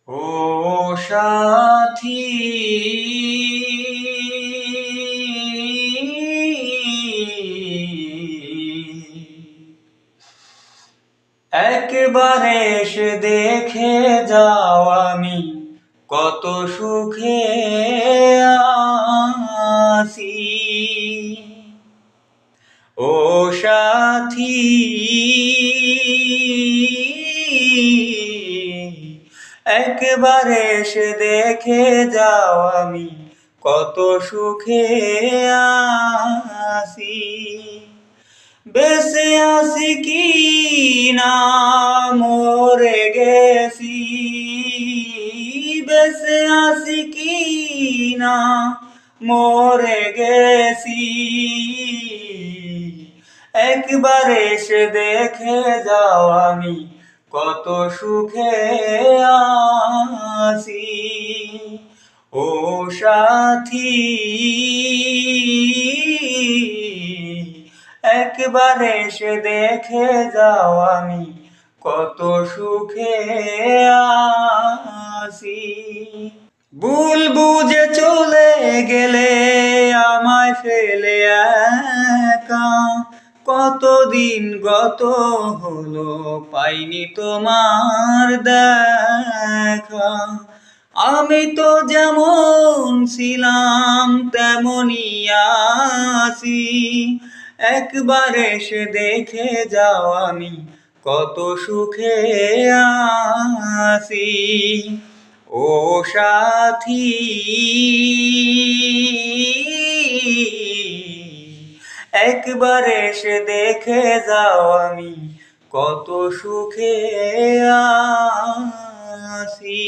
ও সাথী, একবার এসে দেখে যাও আমি কত সুখে আছি। ও সাথী, একবার এসে দেখে যাও আমি কত সুখে আছি। বেঁচে আছি কি না মরে গেছি, বেঁচে আছি কি না মরে গেছি। একবার এসে দেখে যাও আমি কত সুখে আছি। ও সাথী, একবার এসে দেখে যাও আমি কত সুখে আছি। ভুল বুঝে চলে গেলে আমায় ফেলে একা, কতদিন গত হলো পাইনি তোমার দেখা। আমি তো যেমন ছিলাম তেমনই আছি, একবার এসে দেখে যাও আমি কত সুখে আছি। ও সাথী, একবার এসে দেখে যাও আমি কত সুখে আছি।